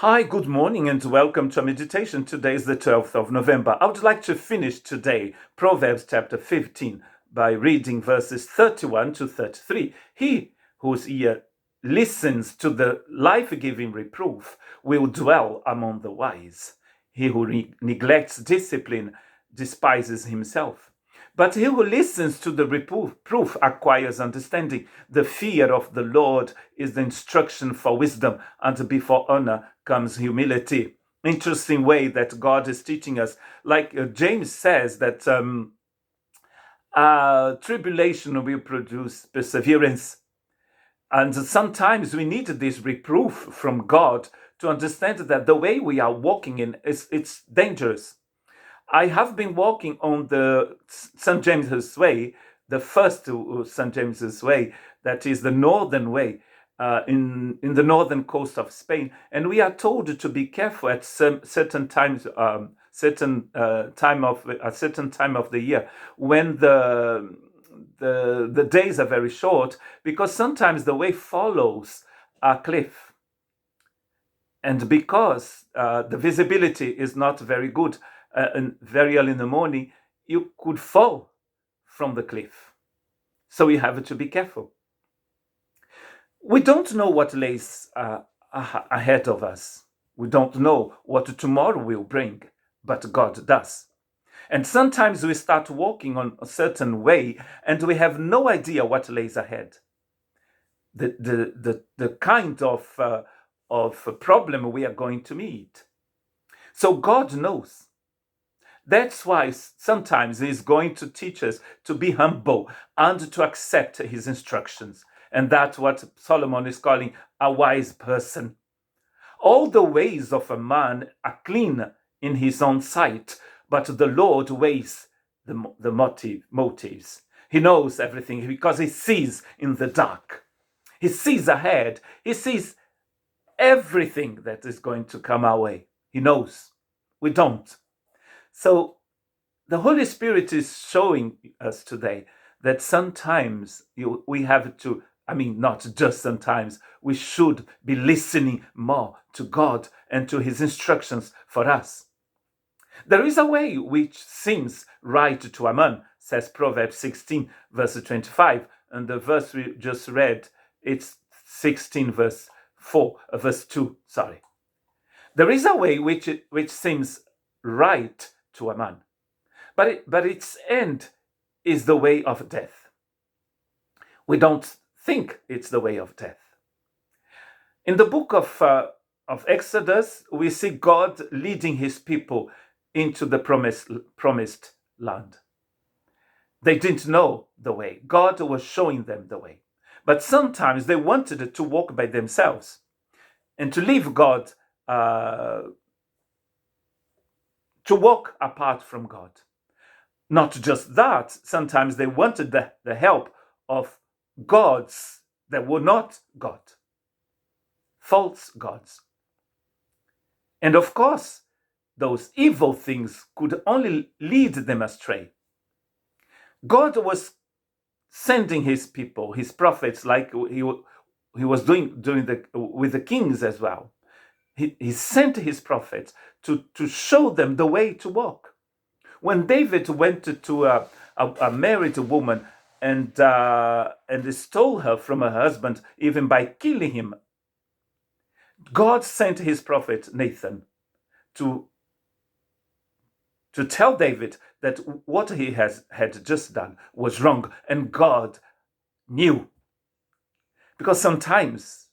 Hi, good morning, and welcome to our meditation. Today is the 12th of November. I would like to finish today Proverbs chapter 15 by reading verses 31 to 33. He whose ear listens to the life-giving reproof will dwell among the wise. He who neglects discipline despises himself. But he who listens to the reproof acquires understanding. The fear of the Lord is the instruction for wisdom, and before honor comes humility. Interesting way that God is teaching us. Like James says that tribulation will produce perseverance. And sometimes we need this reproof from God to understand that the way we are walking in it's dangerous. I have been walking on the St. James's Way, the first St. James's Way, that is the northern way in the northern coast of Spain, and we are told to be careful at certain times, a certain time of the year when the days are very short, because sometimes the way follows a cliff, and because the visibility is not very good, and very early in the morning, you could fall from the cliff. So we have to be careful. We don't know what lays ahead of us. We don't know what tomorrow will bring, but God does. And sometimes we start walking on a certain way and we have no idea what lays ahead. The kind of problem we are going to meet. So God knows. That's why sometimes He's going to teach us to be humble and to accept His instructions. And that's what Solomon is calling a wise person. All the ways of a man are clean in his own sight, but the Lord weighs the motives. He knows everything because He sees in the dark. He sees ahead. He sees everything that is going to come our way. He knows. We don't. So the Holy Spirit is showing us today that sometimes we have to, not just sometimes, we should be listening more to God and to His instructions for us. There is a way which seems right to a man, says Proverbs 16, verse 25, and the verse we just read, it's 16, verse 2, sorry. There is a way which seems right to a man, but its end is the way of death. We don't think it's the way of death. In the book of Exodus, we see God leading His people into the promised land. They didn't know the way. God was showing them the way. But sometimes they wanted to walk by themselves and to leave God, to walk apart from God. Not just that, sometimes they wanted the help of gods that were not God, false gods. And of course, those evil things could only lead them astray. God was sending His people, His prophets, like He was doing with the kings as well. He sent His prophets to show them the way to walk. When David went to a married woman and stole her from her husband, even by killing him, God sent His prophet Nathan to tell David that what he had just done was wrong, and God knew. Because sometimes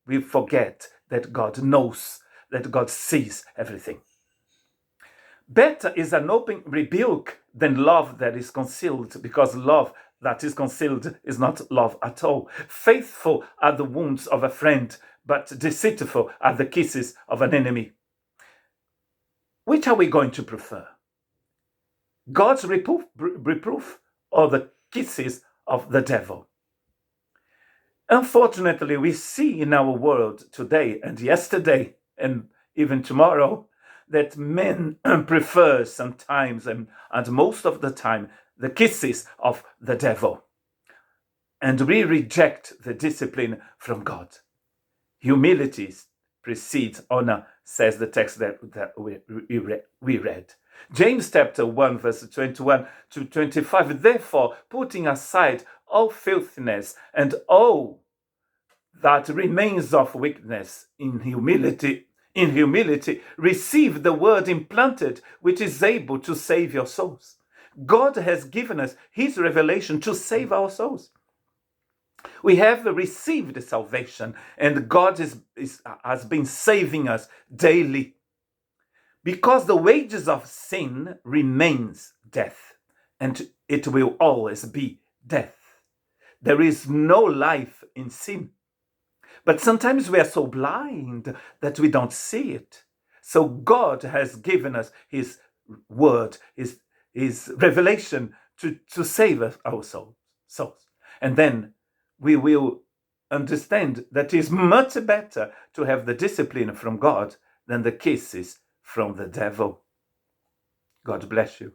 we forget that God knows, that God sees everything. Better is an open rebuke than love that is concealed, because love that is concealed is not love at all. Faithful are the wounds of a friend, but deceitful are the kisses of an enemy. Which are we going to prefer? God's reproof or the kisses of the devil? Unfortunately, we see in our world today and yesterday and even tomorrow that men prefer sometimes and most of the time the kisses of the devil. And we reject the discipline from God. Humility precedes honor, says the text that we read. James chapter 1, verse 21 to 25. Therefore, putting aside all filthiness and all that remains of weakness, in humility, receive the word implanted, which is able to save your souls. God has given us his revelation to save our souls. We have received salvation, and God has been saving us daily. Because the wages of sin remains death, and it will always be death. There is no life in sin. But sometimes we are so blind that we don't see it. So God has given us his word, his revelation to save us, our souls. And then we will understand that it is much better to have the discipline from God than the kisses from the devil. God bless you.